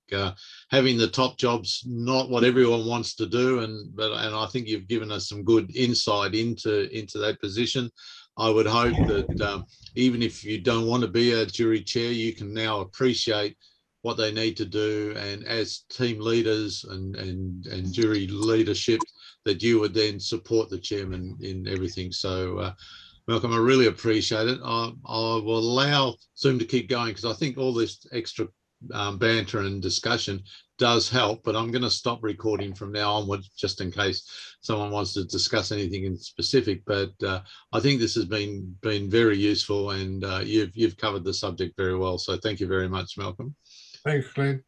having the top job's not what everyone wants to do, and I think you've given us some good insight into that position. I would hope that even if you don't want to be a jury chair, you can now appreciate what they need to do, and as team leaders and jury leadership, that you would then support the chairman in everything. So Malcolm, I really appreciate it. I will allow Zoom to keep going because I think all this extra banter and discussion does help, but I'm going to stop recording from now onwards just in case someone wants to discuss anything in specific. But I think this has been very useful, and you've covered the subject very well. So thank you very much, Malcolm. Thanks, Glenn.